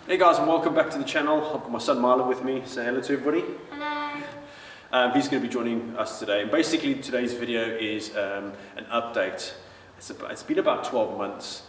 Hey guys, and welcome back to the channel. I've got my son Milo with me. Say hello to everybody. Hello. He's going to be joining us today. And basically today's video is an update. It's been about 12 months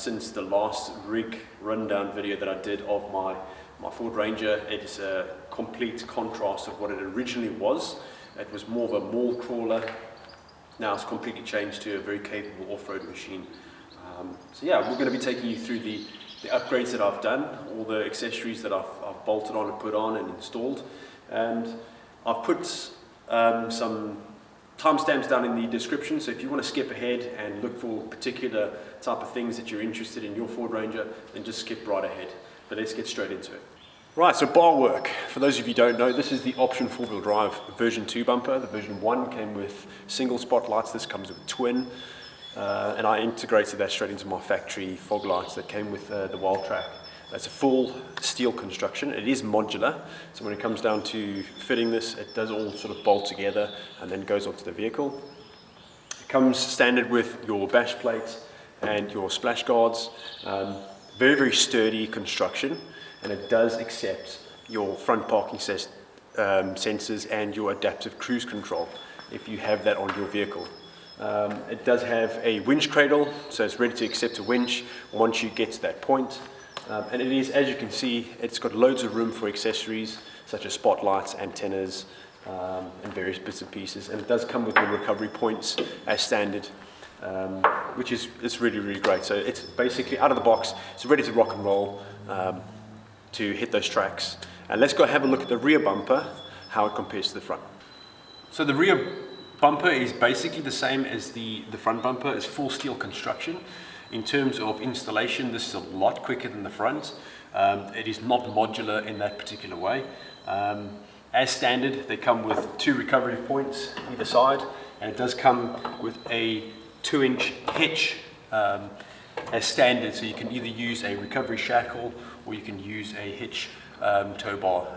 since the last rig rundown video that I did of my Ford Ranger. It's a complete contrast of what it originally was. It was more of a mall crawler. Now it's completely changed to a very capable off-road machine. So yeah, we're going to be taking you through the upgrades that I've done, all the accessories that I've bolted on and put on and installed, and I've put some timestamps down in the description, so if you want to skip ahead and look for particular type of things that you're interested in your Ford Ranger, then just skip right ahead. But let's get straight into it. Right, so bar work. For those of you who don't know, this is the option four-wheel drive version 2 bumper. The version 1 came with single spotlights, this comes with twin. And I integrated that straight into my factory fog lights that came with the Wildtrak. It's a full steel construction. It is modular, so when it comes down to fitting this, it does all sort of bolt together and then goes onto the vehicle. It comes standard with your bash plates and your splash guards. Very, very sturdy construction, and it does accept your front parking sensors and your adaptive cruise control if you have that on your vehicle. It does have a winch cradle, so it's ready to accept a winch once you get to that point. And it is, as you can see, it's got loads of room for accessories such as spotlights, antennas, and various bits and pieces. And it does come with the recovery points as standard, which is really, really great. So it's basically out of the box, it's ready to rock and roll to hit those tracks. And let's go have a look at the rear bumper, how it compares to the front. So the rear bumper is basically the same as the front bumper. It's full steel construction. In terms of installation, this is a lot quicker than the front. It is not modular in that particular way. As standard, they come with 2 recovery points either side, and it does come with a 2-inch hitch as standard, so you can either use a recovery shackle or you can use a hitch tow bar,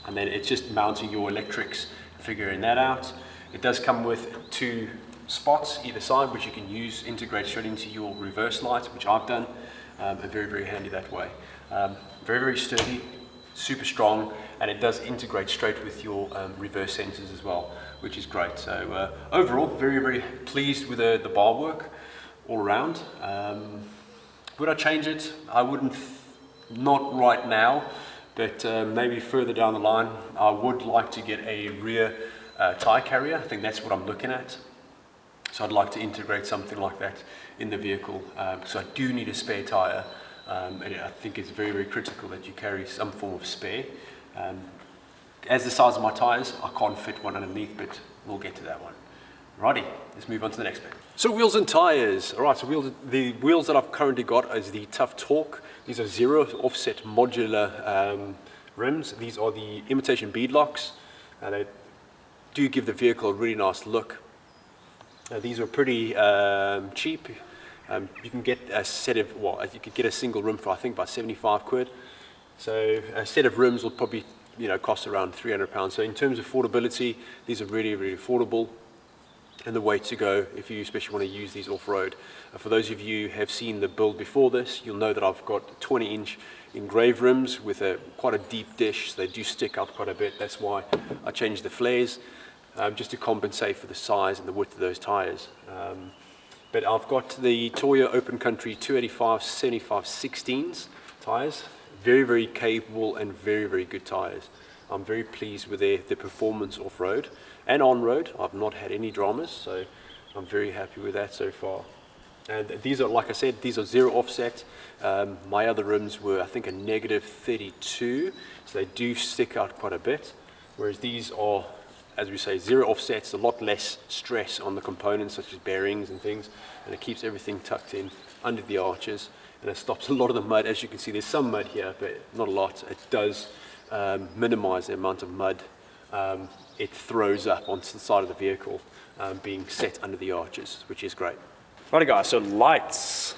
and then it's just mounting your electrics, figuring that out. It does come with 2 spots either side, which you can use, integrate straight into your reverse lights, which I've done, and very, very handy that way. Very, very sturdy, super strong, and it does integrate straight with your reverse sensors as well, which is great. So overall, very, very pleased with the bar work all around. Would I change it? I wouldn't, not right now, but maybe further down the line. I would like to get a rear tire carrier. I think that's what I'm looking at. So I'd like to integrate something like that in the vehicle. So I do need a spare tire. And I think it's very, very critical that you carry some form of spare. As the size of my tires, I can't fit one underneath, but we'll get to that one. Righty, let's move on to the next bit. So wheels and tires. All right, so the wheels that I've currently got is the Tough Torque. These are 0 offset modular rims. These are the imitation beadlocks, and they do give the vehicle a really nice look. These are pretty cheap. You can get a set of, you could get a single rim for I think about 75 quid. So a set of rims will probably cost around £300. So in terms of affordability, these are really, really affordable and the way to go if you especially want to use these off-road. For those of you who have seen the build before this, you'll know that I've got 20-inch engraved rims with quite a deep dish, so they do stick out quite a bit. That's why I changed the flares, just to compensate for the size and the width of those tires. But I've got the Toyo Open Country 285 75 16s tires, very, very capable and very, very good tires. I'm very pleased with their performance off-road and on-road. I've not had any dramas, so I'm very happy with that so far. And these are, like I said, these are 0 offset. My other rims were, I think, a -32, so they do stick out quite a bit, whereas these are, as we say, 0 offsets, a lot less stress on the components such as bearings and things, and it keeps everything tucked in under the arches, and it stops a lot of the mud. As you can see, there's some mud here, but not a lot. It does minimize the amount of mud it throws up onto the side of the vehicle being set under the arches, which is great. Righty guys, so lights.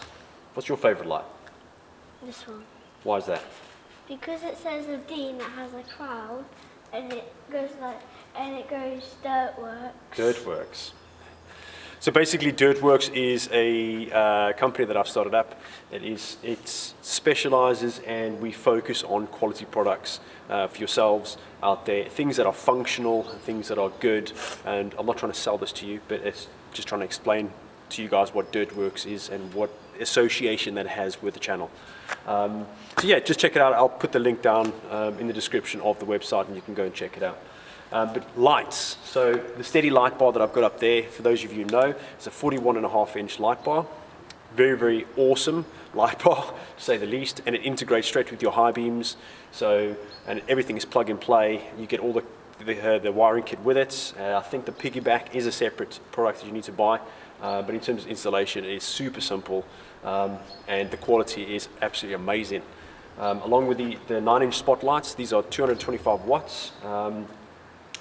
What's your favorite light? This one. Why is that? Because it says a D and it has a cloud, and it goes Dirtworks. Dirtworks. So basically, Dirtworks is a company that I've started up. It specializes, and we focus on quality products for yourselves out there, things that are functional, things that are good. And I'm not trying to sell this to you, but it's just trying to explain to you guys what Dirtworks is and what association that has with the channel. So yeah, just check it out. I'll put the link down in the description of the website, and you can go and check it out. But lights, so the Steady light bar that I've got up there, for those of you who know, it's a 41.5-inch light bar. Very, very awesome light bar, to say the least, and it integrates straight with your high beams. So, and everything is plug and play. You get all the wiring kit with it. I think the piggyback is a separate product that you need to buy, but in terms of installation, it is super simple, and the quality is absolutely amazing. Along with the 9-inch spotlights, these are 225 watts.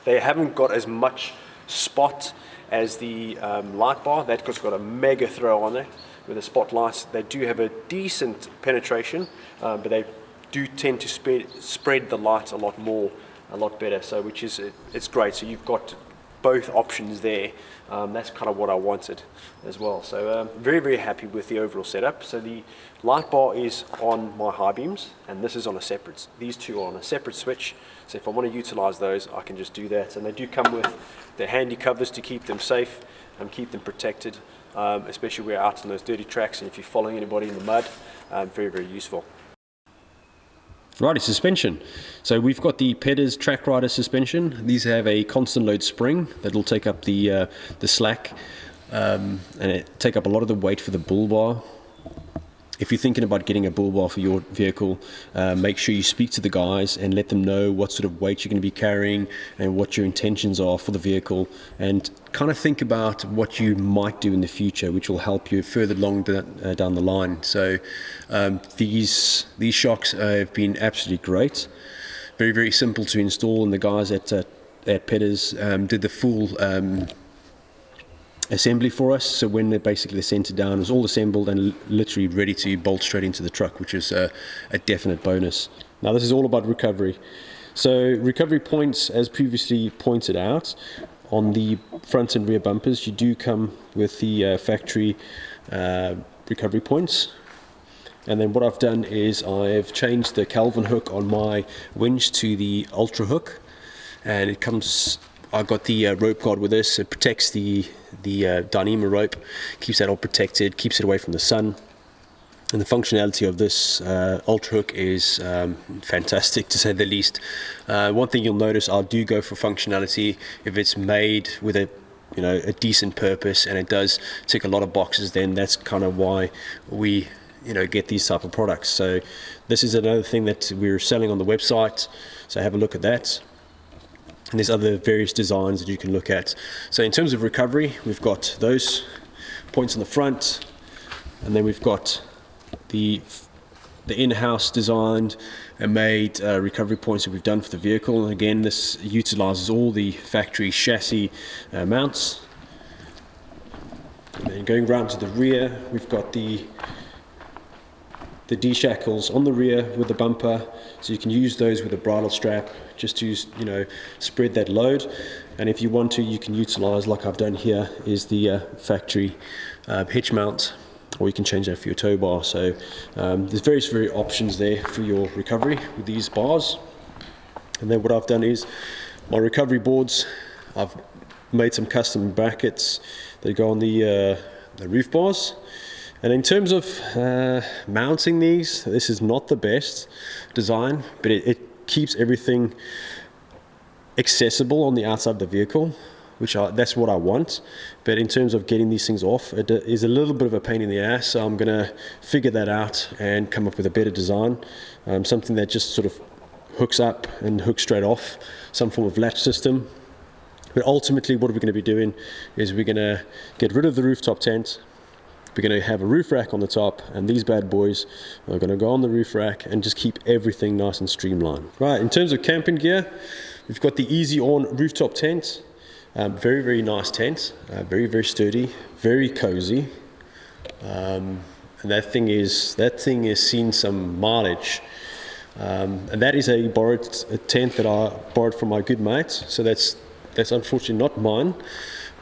They haven't got as much spot as the light bar. That's got a mega throw on it. With the spotlights, they do have a decent penetration, but they do tend to spread the light a lot better. So it's great. So you've got both options there. That's kind of what I wanted as well. So very, very happy with the overall setup. So the light bar is on my high beams, and this is on a separate. These two are on a separate switch. So if I want to utilize those, I can just do that. And they do come with the handy covers to keep them safe and keep them protected, especially when we're out on those dirty tracks and if you're following anybody in the mud. Very, very useful. Righty, suspension. So we've got the Pedders Track Rider suspension. These have a constant load spring that will take up the slack and it take up a lot of the weight for the bull bar. If you're thinking about getting a bull bar for your vehicle, make sure you speak to the guys and let them know what sort of weight you're going to be carrying and what your intentions are for the vehicle, and kind of think about what you might do in the future, which will help you further along down the line. So these shocks have been absolutely great. Very, very simple to install, and the guys at Pedders did the full assembly for us. So when they basically sent it down, it was all assembled and literally ready to bolt straight into the truck, which is a definite bonus. Now this is all about recovery. So recovery points, as previously pointed out, on the front and rear bumpers, you do come with the factory recovery points. And then what I've done is I've changed the Kelvin hook on my winch to the Ultra hook, and it comes, I've got the rope guard with this. It protects the Dyneema rope, keeps that all protected, keeps it away from the sun. And the functionality of this Ultra hook is fantastic, to say the least. One thing you'll notice, I do go for functionality if it's made with a decent purpose and it does tick a lot of boxes. Then that's kind of why we get these type of products. So this is another thing that we're selling on the website. So have a look at that. And there's other various designs that you can look at. So in terms of recovery, we've got those points on the front, and then we've got the in-house designed and made recovery points that we've done for the vehicle. And again, this utilizes all the factory chassis mounts. And then going around to the rear, we've got the D-shackles on the rear with the bumper, so you can use those with a bridle strap just to spread that load. And if you want to, you can utilize, like I've done here, is the factory hitch mount, or you can change that for your tow bar. So there's various options there for your recovery with these bars. And then what I've done is my recovery boards, I've made some custom brackets that go on the roof bars. And in terms of mounting these, this is not the best design, but it keeps everything accessible on the outside of the vehicle, that's what I want. But in terms of getting these things off, it is a little bit of a pain in the ass. So I'm going to figure that out and come up with a better design, something that just sort of hooks up and hooks straight off, some form of latch system. But ultimately what we're going to be doing is we're going to get rid of the rooftop tent. We're going to have a roof rack on the top, and these bad boys are going to go on the roof rack and just keep everything nice and streamlined. Right, in terms of camping gear, we've got the Easy On rooftop tent. Very, very nice tent, very, very sturdy, very cozy. And that thing has seen some mileage. And that is a tent that I borrowed from my good mate. So that's unfortunately not mine.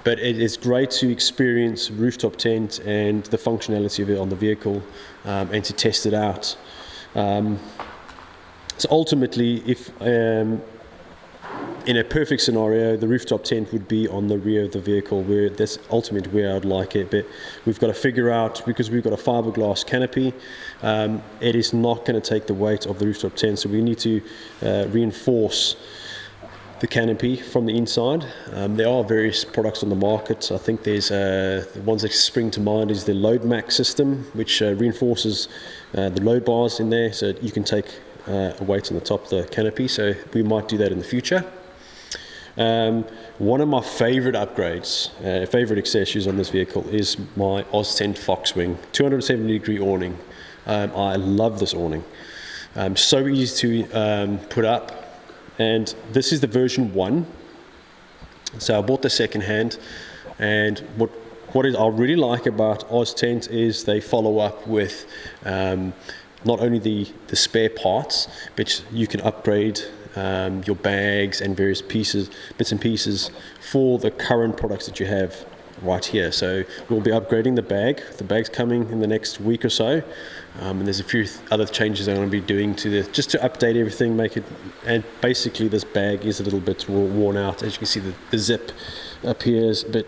but it is great to experience rooftop tent and the functionality of it on the vehicle, and to test it out. So ultimately, if in a perfect scenario, the rooftop tent would be on the rear of the vehicle, where that's ultimately where I'd like it. But we've got to figure out, because we've got a fiberglass canopy, it is not going to take the weight of the rooftop tent, so we need to reinforce the canopy from the inside. There are various products on the market. I think there's the ones that spring to mind is the Load Max system, which reinforces the load bars in there, so you can take a weight on the top of the canopy. So we might do that in the future. One of my favorite upgrades, favorite accessories on this vehicle is my Oztent Foxwing 270 degree awning. I love this awning. So easy to put up, and this is the version 1. So I bought the second hand, and what I really like about Oztent is they follow up with not only the spare parts, but you can upgrade your bags and various bits and pieces for the current products that you have right here. So we'll be upgrading the bag. The bag's coming in the next week or so, and there's a few other changes I'm going to be doing just to update everything, make it. And basically, this bag is a little bit worn out. As you can see, the zip appears, but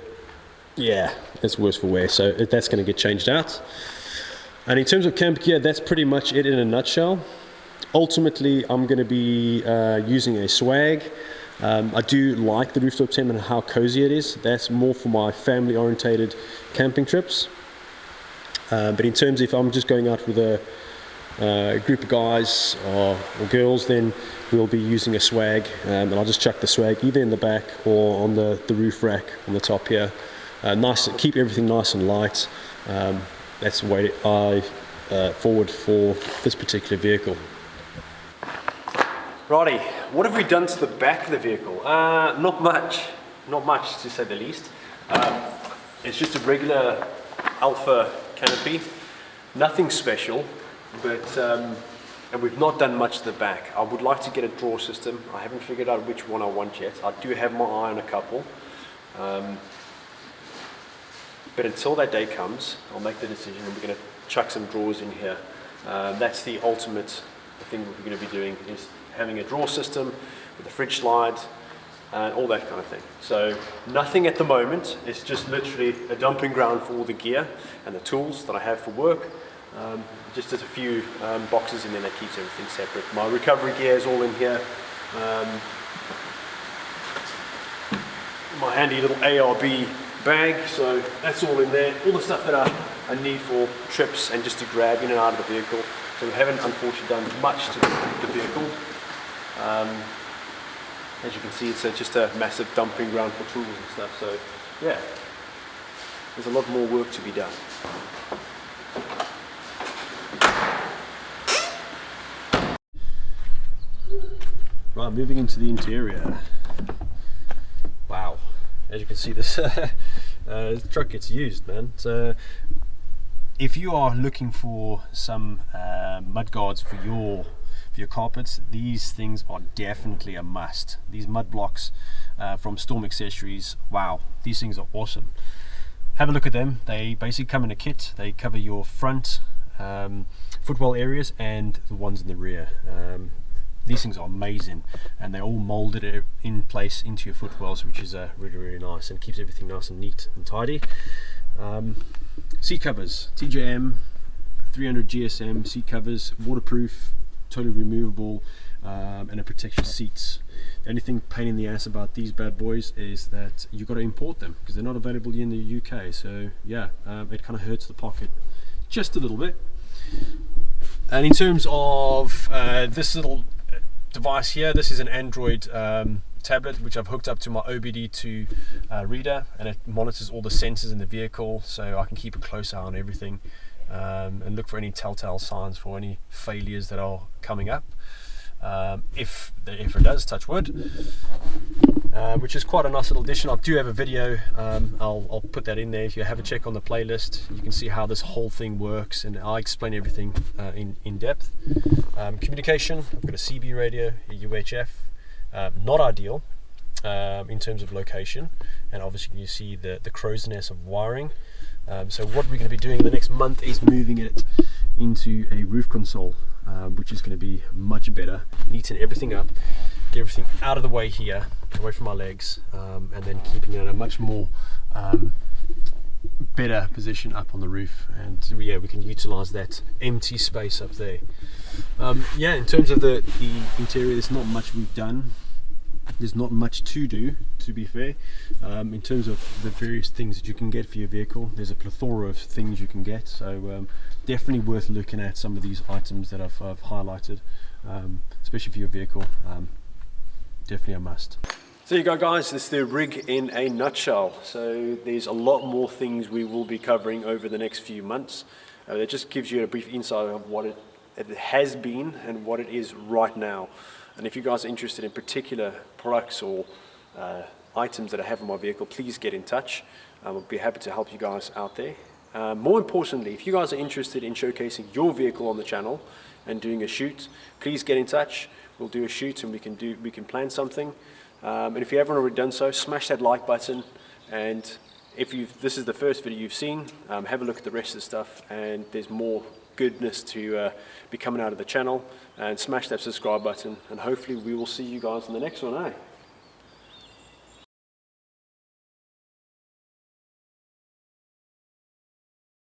yeah, it's worse for wear. So that's going to get changed out. And in terms of camp gear, that's pretty much it in a nutshell. Ultimately, I'm going to be using a swag. I do like the rooftop tent and how cozy it is. That's more for my family-orientated camping trips. But in terms of if I'm just going out with a group of guys or girls, then we'll be using a swag, and I'll just chuck the swag either in the back or on the roof rack on the top here. Keep everything nice and light. That's the way I forward for this particular vehicle. Righty, what have we done to the back of the vehicle? Not much to say the least. It's just a regular Alpha canopy, nothing special, but and we've not done much to the back. I would like to get a drawer system. I haven't figured out which one I want yet. I do have my eye on a couple. But until that day comes, I'll make the decision, and we're going to chuck some drawers in here. That's the ultimate thing that we're going to be doing, is having a drawer system with a fridge slide and all that kind of thing. So nothing at the moment. It's just literally a dumping ground for all the gear and the tools that I have for work. Just there's a few boxes in there that keeps everything separate. My recovery gear is all in here. My handy little ARB bag, so that's all in there. All the stuff that I need for trips and just to grab in and out of the vehicle. So we haven't unfortunately done much to the vehicle. As you can see, it's just a massive dumping ground for tools and stuff. So yeah, there's a lot more work to be done. Right, moving into the interior. Wow, as you can see, this truck gets used, man. So if you are looking for some mud guards for your carpets, these things are definitely a must. These mud blocks from Storm Accessories, wow, these things are awesome. Have a look at them. They basically come in a kit. They cover your front footwell areas and the ones in the rear. These things are amazing, and they're all molded in place into your footwells, which is really nice and keeps everything nice and neat and tidy. Seat covers, TJM 300 GSM seat covers, waterproof, totally removable, and it protects your seats. The only thing pain in the ass about these bad boys is that you've got to import them because they're not available in the UK. So yeah, it kind of hurts the pocket just a little bit. And in terms of this little device here, this is an Android tablet which I've hooked up to my OBD2 reader, and it monitors all the sensors in the vehicle, so I can keep a close eye on everything and look for any telltale signs for any failures that are coming up, if it does, touch wood, which is quite a nice little addition. I do have a video, I'll put that in there. If you have a check on the playlist, you can see how this whole thing works, and I explain everything in depth. Communication, I've got a CB radio, a UHF, not ideal. in terms of location, and obviously you see the crow's nest of wiring. So what we're going to be doing in the next month is moving it into a roof console, which is going to be much better, neaten everything up, get everything out of the way here, away from my legs, and then keeping it in a much more better position up on the roof. And so, yeah, we can utilize that empty space up there. Yeah, in terms of the interior, there's not much we've done. There's not much to do, to be fair. In terms of the various things that you can get for your vehicle, there's a plethora of things you can get, so definitely worth looking at some of these items that I've highlighted, especially for your vehicle. Definitely a must. So there you go, guys, this is the rig in a nutshell. So there's a lot more things we will be covering over the next few months. It just gives you a brief insight of what it has been and what it is right now. And if you guys are interested in particular products or items that I have in my vehicle, please get in touch. I'll be happy to help you guys out there. More importantly, if you guys are interested in showcasing your vehicle on the channel and doing a shoot, please get in touch. We'll do a shoot and we can plan something. And if you haven't already done so, smash that like button. And if this is the first video you've seen, have a look at the rest of the stuff, and there's more goodness to be coming out of the channel. And smash that subscribe button, and hopefully we will see you guys in the next one, eh?